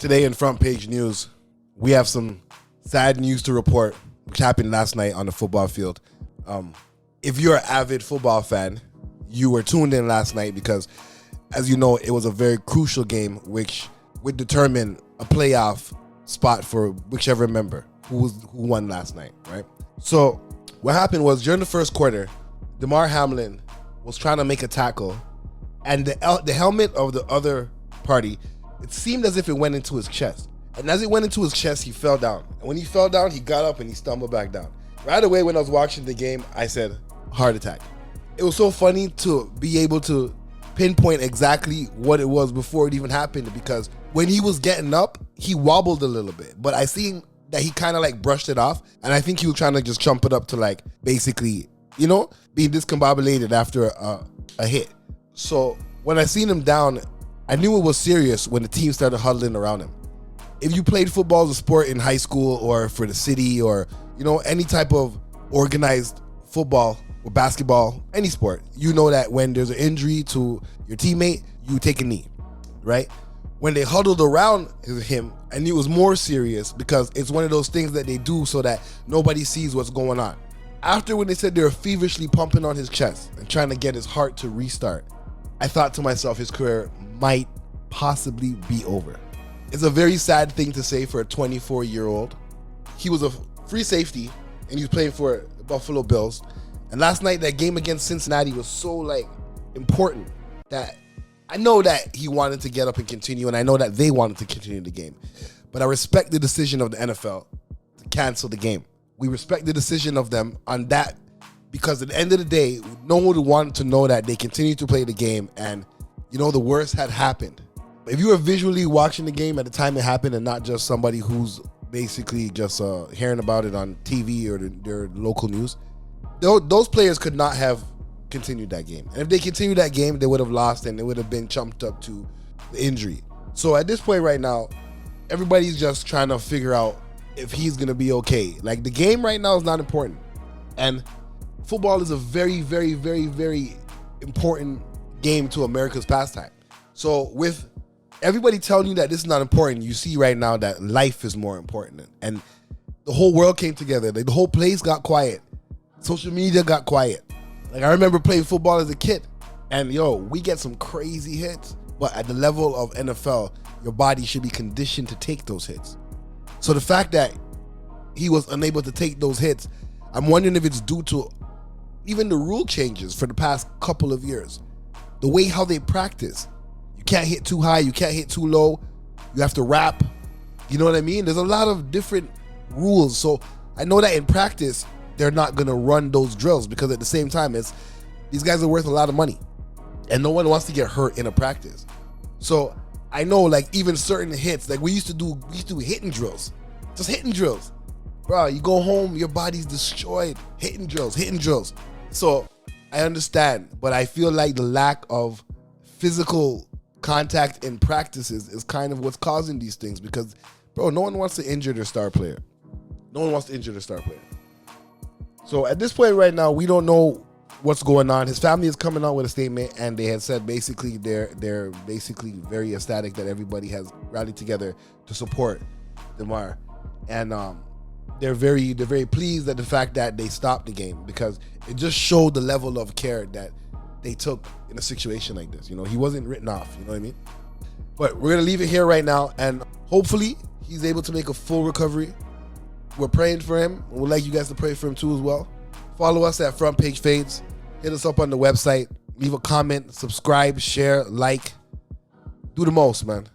Today in front page news, we have some sad news to report, which happened last night on the football field. If you're an avid football fan, you were tuned in last night because, as you know, it was a very crucial game which would determine a playoff spot for whichever member who won last night, right? So what happened was during the first quarter, Damar Hamlin was trying to make a tackle, and the helmet of the other party, it seemed as if it went into his chest. And as it went into his chest, he fell down. And when he fell down, he got up and he stumbled back down. Right away when I was watching the game, I said, heart attack. It was so funny to be able to pinpoint exactly what it was before it even happened, because when he was getting up, he wobbled a little bit. But I seen that he kind of like brushed it off. And I think he was trying to just chump it up to like basically, being discombobulated after a hit. So when I seen him down, I knew it was serious when the team started huddling around him. If you played football as a sport in high school or for the city or, any type of organized football or basketball, any sport, you know that when there's an injury to your teammate, you take a knee, right? When they huddled around him, I knew it was more serious because it's one of those things that they do so that nobody sees what's going on. After when they said they were feverishly pumping on his chest and trying to get his heart to restart, I thought to myself his career might possibly be over. It's a very sad thing to say for a 24-year-old. He was a free safety and he was playing for the Buffalo Bills. And last night, that game against Cincinnati was so important that I know that he wanted to get up and continue, and I know that they wanted to continue the game. But I respect the decision of the NFL to cancel the game. We respect the decision of them on that because at the end of the day, no one would want to know that they continue to play the game and, the worst had happened. If you were visually watching the game at the time it happened and not just somebody who's basically just hearing about it on TV or their local news, those players could not have continued that game. And if they continued that game, they would have lost and it would have been chumped up to the injury. So at this point right now, everybody's just trying to figure out if he's going to be okay. Like, the game right now is not important. And football is a very, very, very, very important game to America's pastime. So with everybody telling you that this is not important, you see right now that life is more important. And the whole world came together. The whole place got quiet. Social media got quiet. Like, I remember playing football as a kid. And, we get some crazy hits. But at the level of NFL, your body should be conditioned to take those hits. So the fact that he was unable to take those hits, I'm wondering if it's due to even the rule changes for the past couple of years. The way how they practice. You can't hit too high, you can't hit too low. You have to wrap. You know what I mean? There's a lot of different rules. So I know that in practice, they're not going to run those drills because at the same time, these guys are worth a lot of money. And no one wants to get hurt in a practice. So I know even certain hits, we used to do hitting drills. Just hitting drills. Bro, you go home, your body's destroyed. Hitting drills. So I understand, but I feel like the lack of physical contact in practices is kind of what's causing these things because, bro, no one wants to injure their star player. So at this point right now, we don't know what's going on. His family is coming out with a statement, and they had said basically they're basically very ecstatic that everybody has rallied together to support Damar, and they're very pleased at the fact that they stopped the game because it just showed the level of care that they took in a situation like this. He wasn't written off. You know what I mean? But we're gonna leave it here right now, and hopefully he's able to make a full recovery. We're praying for him. We'd like you guys to pray for him too as well. Follow us at Front Page Fades. Hit us up on the website. Leave a comment, subscribe, share, like. Do the most, man.